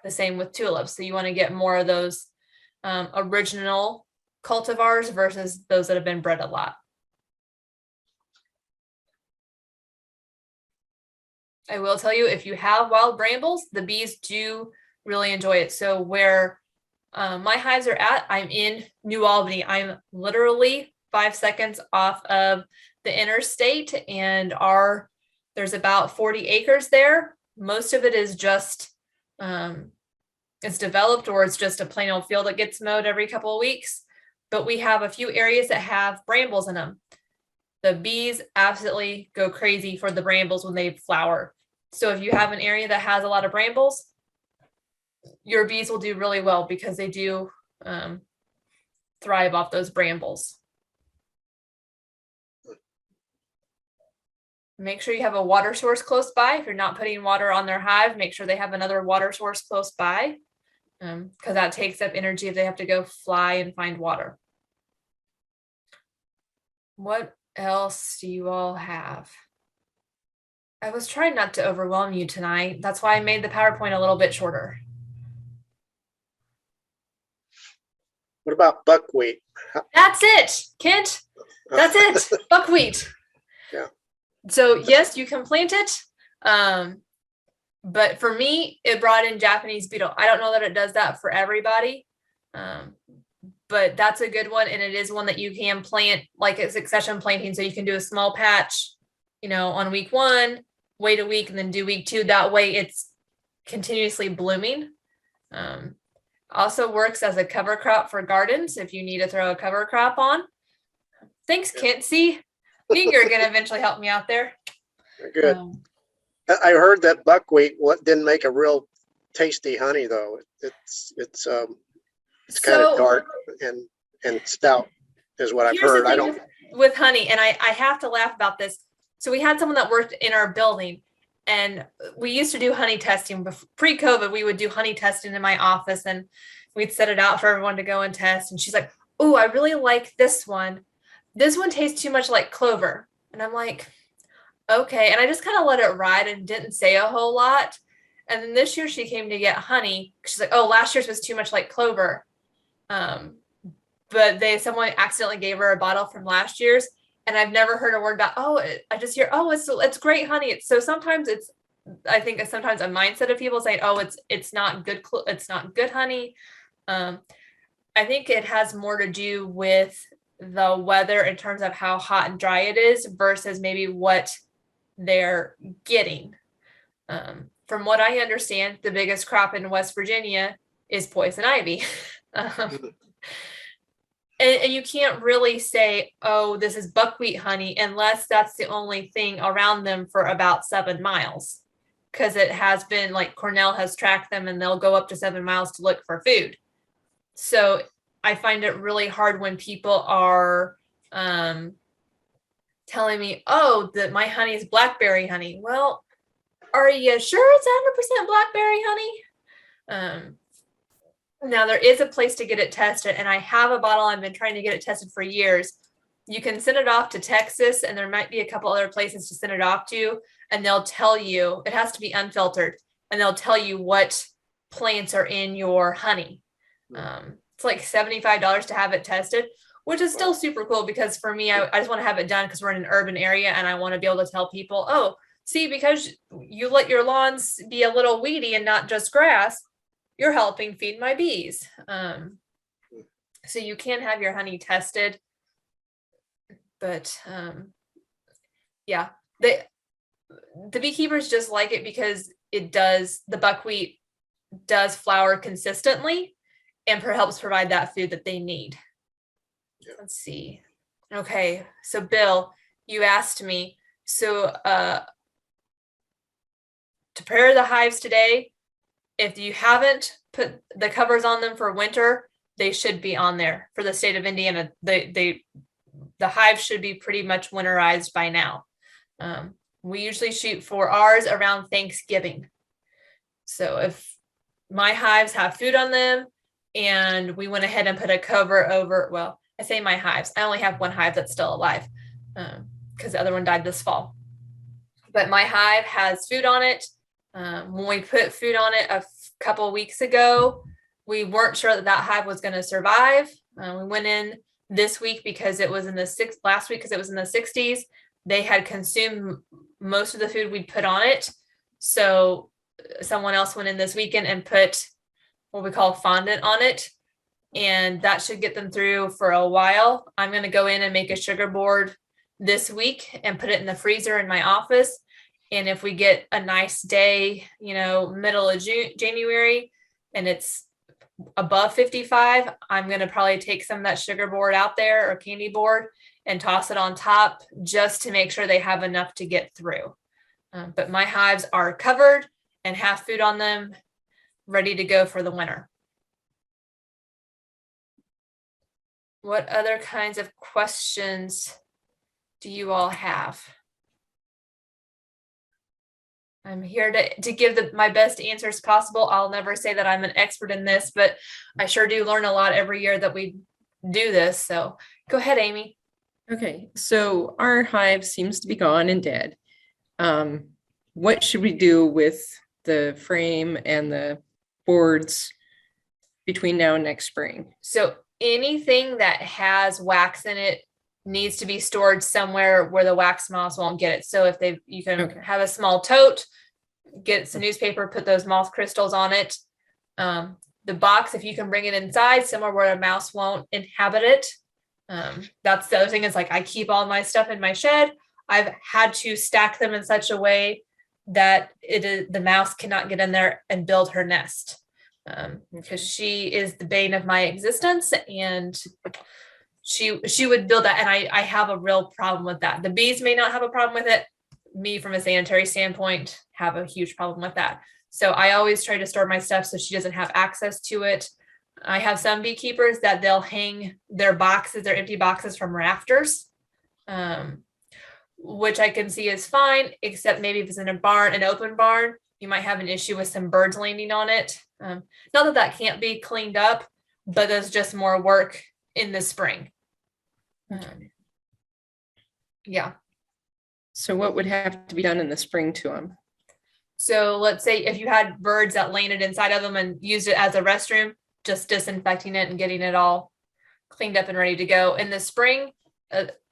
The same with tulips. So you want to get more of those original cultivars versus those that have been bred a lot. I will tell you, if you have wild brambles, the bees do really enjoy it. So where my hives are at, I'm in New Albany. I'm literally 5 seconds off of the interstate, and there's about 40 acres there. Most of it is just it's developed, or it's just a plain old field that gets mowed every couple of weeks. But we have a few areas that have brambles in them. The bees absolutely go crazy for the brambles when they flower. So if you have an area that has a lot of brambles, your bees will do really well because they do thrive off those brambles. Make sure you have a water source close by. If you're not putting water on their hive, make sure they have another water source close by, because that takes up energy if they have to go fly and find water. What else do you all have? I was trying not to overwhelm you tonight. That's why I made the PowerPoint a little bit shorter. What about buckwheat? That's it, Kent. That's it. Buckwheat. Yeah. So yes, you can plant it. But for me, it brought in Japanese beetle. I don't know that it does that for everybody. But that's a good one. And it is one that you can plant like a succession planting. So you can do a small patch, on week 1, wait a week, and then do week 2. That way it's continuously blooming. Also works as a cover crop for gardens if you need to throw a cover crop on. Thanks, Kent. See, you're going to eventually help me out there. Good. I heard that buckwheat didn't make a real tasty honey, though. It's kind of dark and stout is what I've heard. I don't with honey, and I have to laugh about this. So we had someone that worked in our building, and we used to do honey testing. Pre-COVID, we would do honey testing in my office, and we'd set it out for everyone to go and test. And she's like, "Oh, I really like this one, this one tastes too much like clover. And I'm like, okay. And I just kind of let it ride and didn't say a whole lot. And then this year she came to get honey. She's like, oh, last year's was too much like clover. But someone accidentally gave her a bottle from last year's, and I've never heard a word about, I just hear, it's great honey. So sometimes I think it's sometimes a mindset of people saying, it's not good. It's not good honey. I think it has more to do with the weather in terms of how hot and dry it is versus maybe what they're getting. From what I understand, the biggest crop in West Virginia is poison ivy. And you can't really say, oh, this is buckwheat honey, unless that's the only thing around them for about 7 miles. Because it has been like Cornell has tracked them and they'll go up to 7 miles to look for food. So I find it really hard when people are telling me, oh, that my honey is blackberry honey. Well, are you sure it's 100% blackberry honey? Now there is a place to get it tested, and I have a bottle. I've been trying to get it tested for years. You can send it off to Texas, and there might be a couple other places to send it off to, and they'll tell you, it has to be unfiltered, and they'll tell you what plants are in your honey. It's like $75 to have it tested, which is still super cool, because for me, I just want to have it done because we're in an urban area and I want to be able to tell people, oh, see, because you let your lawns be a little weedy and not just grass, you're helping feed my bees. So you can have your honey tested, but yeah, the beekeepers just like it because the buckwheat does flower consistently and helps provide that food that they need. Yeah. Let's see. Okay, so Bill, you asked me, so to prepare the hives today, if you haven't put the covers on them for winter, they should be on there. For the state of Indiana, the hive should be pretty much winterized by now. We usually shoot for ours around Thanksgiving. So if my hives have food on them and we went ahead and put a cover over, well, I say my hives, I only have one hive that's still alive because the other one died this fall. But my hive has food on it. When we put food on it a couple of weeks ago, we weren't sure that hive was going to survive. We went in this week because it was in the last week because it was in the 60s. They had consumed most of the food we'd put on it. So someone else went in this weekend and put what we call fondant on it. And that should get them through for a while. I'm going to go in and make a sugar board this week and put it in the freezer in my office. And if we get a nice day, middle of January, and it's above 55, I'm going to probably take some of that sugar board out there or candy board and toss it on top just to make sure they have enough to get through. But my hives are covered and have food on them, ready to go for the winter. What other kinds of questions do you all have? I'm here to give my best answers possible. I'll never say that I'm an expert in this, but I sure do learn a lot every year that we do this. So go ahead, Amy. Okay, so our hive seems to be gone and dead. What should we do with the frame and the boards between now and next spring? So anything that has wax in it needs to be stored somewhere where the wax moths won't get it. So if you can have a small tote, get some newspaper, put those moth crystals on it. The box, if you can bring it inside somewhere where a mouse won't inhabit it. That's the other thing, is like I keep all my stuff in my shed. I've had to stack them in such a way that the mouse cannot get in there and build her nest. Because she is the bane of my existence, and she would build that, and I have a real problem with that. The bees may not have a problem with it. Me, from a sanitary standpoint, have a huge problem with that. So I always try to store my stuff so she doesn't have access to it. I have some beekeepers that they'll hang their empty boxes from rafters, which I can see is fine, except maybe if it's in an open barn, you might have an issue with some birds landing on it. Not that can't be cleaned up, but there's just more work in the spring. Yeah. So what would have to be done in the spring to them? So let's say if you had birds that landed inside of them and used it as a restroom, just disinfecting it and getting it all cleaned up and ready to go. In the spring,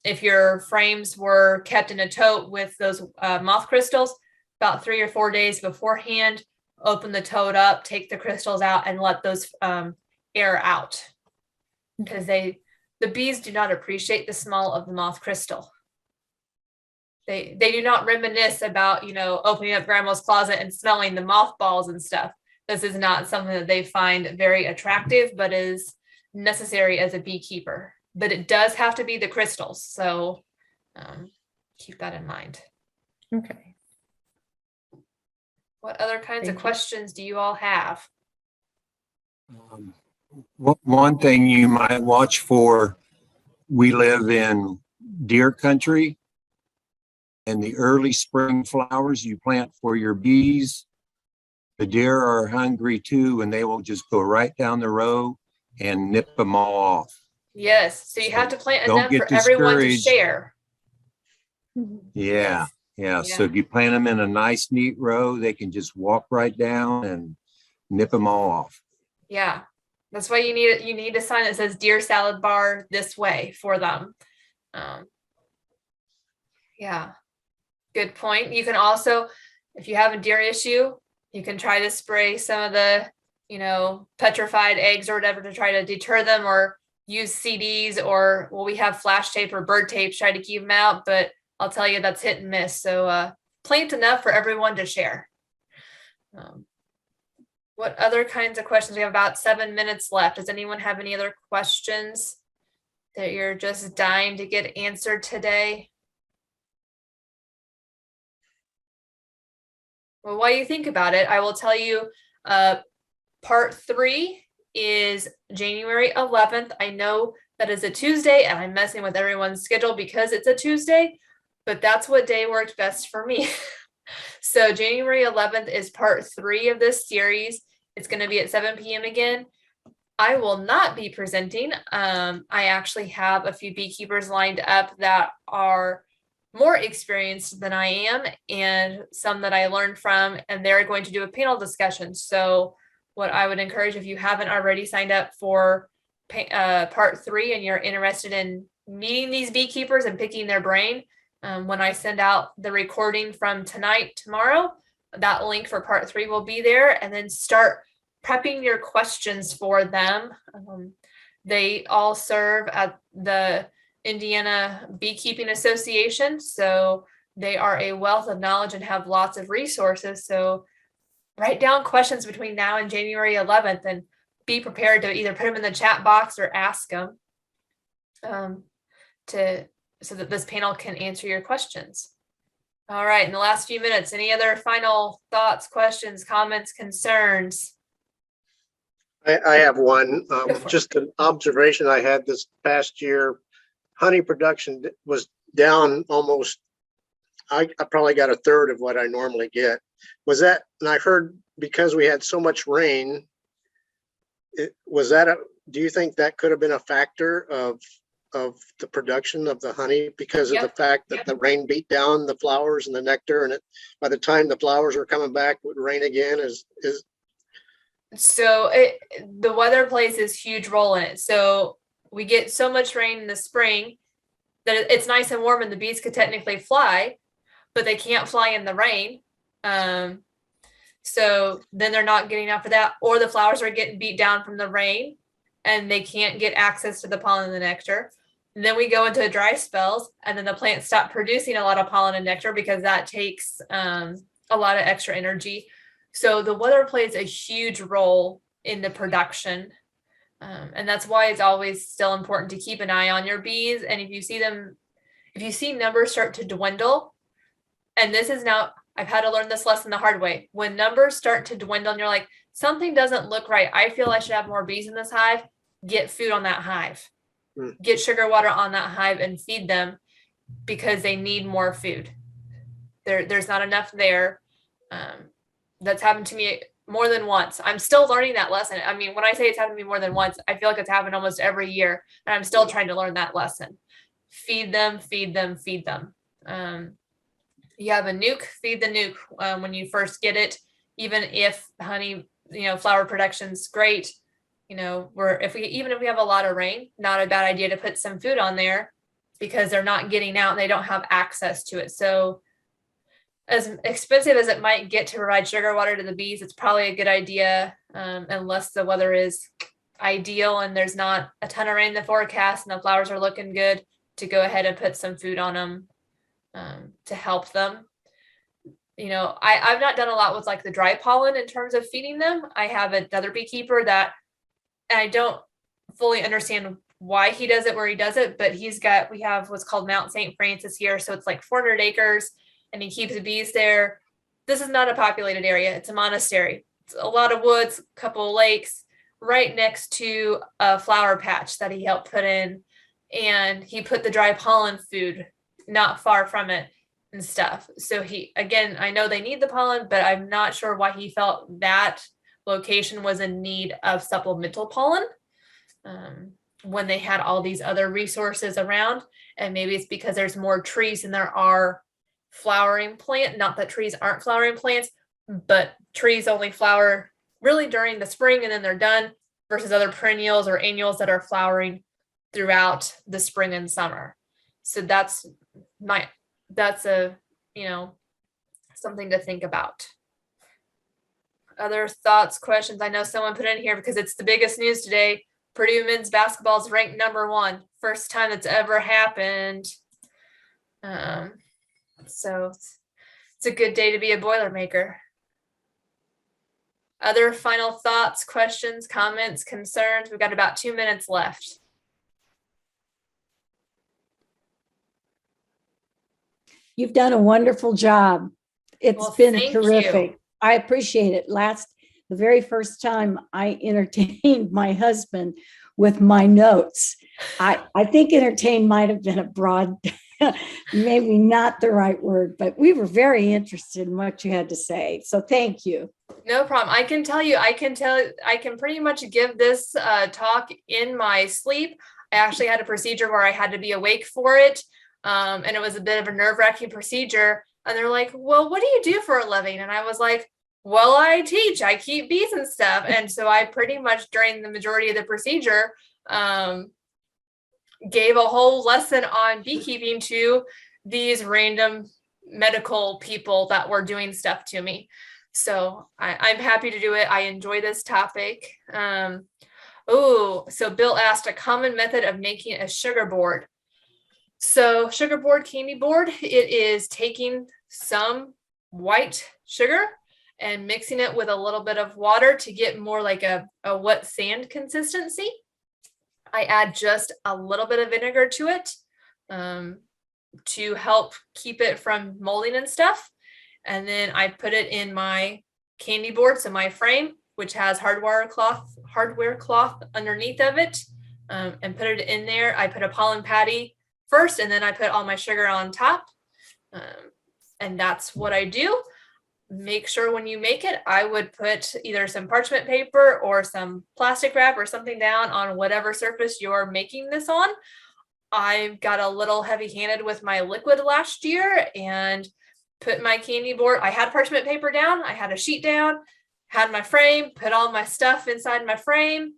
if your frames were kept in a tote with those moth crystals, about 3 or 4 days beforehand, open the tote up, take the crystals out, and let those air out. Because the bees do not appreciate the smell of the moth crystal. They do not reminisce about, opening up grandma's closet and smelling the mothballs and stuff. This is not something that they find very attractive, but is necessary as a beekeeper. But it does have to be the crystals. So keep that in mind. Okay. What other kinds Thank of you. questions do you all have? One thing you might watch for, we live in deer country, and the early spring flowers you plant for your bees, the deer are hungry too, and they will just go right down the row and nip them all off. Yes. So you So have to plant don't enough get for everyone to discouraged. share. Yeah, yeah. So Yeah. if you plant them in a nice, neat row, they can just walk right down and nip them all off. Yeah. That's why you need a sign that says deer salad bar this way for them. Yeah. Good point. You can also, if you have a deer issue, you can try to spray some of the, petrified eggs or whatever to try to deter them, or use CDs, or we have flash tape or bird tape to try to keep them out. But I'll tell you, that's hit and miss. So plant enough for everyone to share. What other kinds of questions? We have about 7 minutes left. Does anyone have any other questions that you're just dying to get answered today? Well, while you think about it, I will tell you, part 3 is January 11th. I know that is a Tuesday, and I'm messing with everyone's schedule because it's a Tuesday, but that's what day worked best for me. So January 11th is part 3 of this series. It's going to be at 7 p.m. again. I will not be presenting. I actually have a few beekeepers lined up that are more experienced than I am, and some that I learned from, and they're going to do a panel discussion. So what I would encourage, if you haven't already signed up for part 3 and you're interested in meeting these beekeepers and picking their brain, when I send out the recording from tomorrow, that link for part 3 will be there, and then start prepping your questions for them. They all serve at the Indiana Beekeeping Association, so they are a wealth of knowledge and have lots of resources. So write down questions between now and January 11th and be prepared to either put them in the chat box or ask them so that this panel can answer your questions. All right, in the last few minutes, any other final thoughts, questions, comments, concerns? I have one, Go for it. just an observation I had this past year. Honey production was down almost, I probably got a third of what I normally get. Was that, and I heard because we had so much rain, do you think that could have been a factor of the production of the honey because of the fact that the rain beat down the flowers and the nectar, and by the time the flowers were coming back, it would rain again? So the weather plays this huge role in it. So we get so much rain in the spring that it's nice and warm and the bees could technically fly, but they can't fly in the rain. So then they're not getting out for that, or the flowers are getting beat down from the rain and they can't get access to the pollen and the nectar. And then we go into dry spells, and then the plants stop producing a lot of pollen and nectar because that takes a lot of extra energy. So the weather plays a huge role in the production. And that's why it's always still important to keep an eye on your bees. And if you see numbers start to dwindle, and this is now, I've had to learn this lesson the hard way. When numbers start to dwindle and you're like, something doesn't look right, I feel I should have more bees in this hive, get food on that hive. Get sugar water on that hive and feed them, because they need more food. There's not enough there. That's happened to me more than once. I'm still learning that lesson. I mean, when I say it's happened to me more than once, I feel like it's happened almost every year, and I'm still trying to learn that lesson. feed them, feed them, feed them. You have a nuke, feed the nuke when you first get it, even if honey, flower production's great. Even if we have a lot of rain, not a bad idea to put some food on there because they're not getting out and they don't have access to it. So as expensive as it might get to provide sugar water to the bees, it's probably a good idea, unless the weather is ideal and there's not a ton of rain in the forecast and the flowers are looking good, to go ahead and put some food on them to help them. I've not done a lot with like the dry pollen in terms of feeding them. I have another beekeeper that, and I don't fully understand why he does it where he does it, but we have what's called Mount St. Francis here. So it's like 400 acres and he keeps the bees there. This is not a populated area. It's a monastery. It's a lot of woods, a couple of lakes right next to a flower patch that he helped put in. And he put the dry pollen food not far from it and stuff. So I know they need the pollen, but I'm not sure why he felt that location was in need of supplemental pollen when they had all these other resources around. And maybe it's because there's more trees than there are flowering plant. Not that trees aren't flowering plants, but trees only flower really during the spring and then they're done, versus other perennials or annuals that are flowering throughout the spring and summer. So that's something to think about. Other thoughts, questions? I know someone put in here because it's the biggest news today. Purdue men's basketball is ranked #1. First time that's ever happened. So it's a good day to be a Boilermaker. Other final thoughts, questions, comments, concerns? We've got about 2 minutes left. You've done a wonderful job. It's been terrific. I appreciate it. The very first time I entertained my husband with my notes, I think entertain might have been a broad, maybe not the right word, but we were very interested in what you had to say. So thank you. No problem. I can pretty much give this talk in my sleep. I actually had a procedure where I had to be awake for it. And it was a bit of a nerve-wracking procedure. And they're like, well, what do you do for a living? And I was like, well, I teach, I keep bees and stuff. And so I pretty much during the majority of the procedure, gave a whole lesson on beekeeping to these random medical people that were doing stuff to me. So I'm happy to do it. I enjoy this topic. So Bill asked a common method of making a sugar board. So sugar board, candy board, it is taking some white sugar and mixing it with a little bit of water to get more like a wet sand consistency. I add just a little bit of vinegar to it to help keep it from molding and stuff. And then I put it in my candy board, so my frame, which has hardware cloth underneath of it, and put it in there. I put a pollen patty first, and then I put all my sugar on top. And that's what I do. Make sure when you make it, I would put either some parchment paper or some plastic wrap or something down on whatever surface you're making this on. I got a little heavy-handed with my liquid last year and put my candy board. I had parchment paper down. I had a sheet down, had my frame, put all my stuff inside my frame.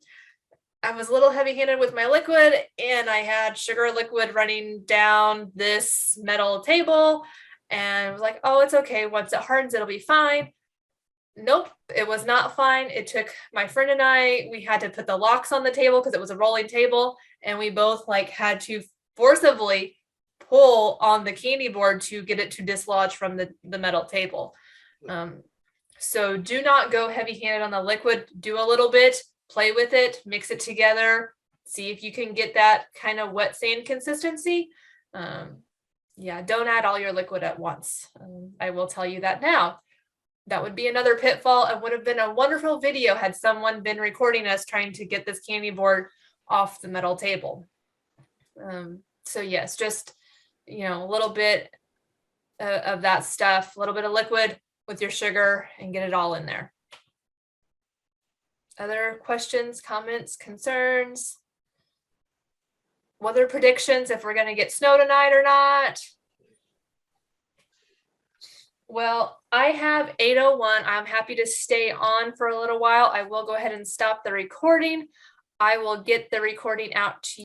I was a little heavy-handed with my liquid, and I had sugar liquid running down this metal table. And I was like, oh, it's okay. Once it hardens, it'll be fine. Nope, it was not fine. It took my friend and I, we had to put the locks on the table because it was a rolling table. And we both had to forcibly pull on the candy board to get it to dislodge from the metal table. So do not go heavy-handed on the liquid. Do a little bit, play with it, mix it together, see if you can get that kind of wet sand consistency. Yeah, don't add all your liquid at once. I will tell you that now. That would be another pitfall. It would have been a wonderful video had someone been recording us trying to get this candy board off the metal table. So yes, just, a little bit of that stuff, a little bit of liquid with your sugar and get it all in there. Other questions, comments, concerns? weather predictions, if we're gonna get snow tonight or not. Well, I have 8:01. I'm happy to stay on for a little while. I will go ahead and stop the recording. I will get the recording out to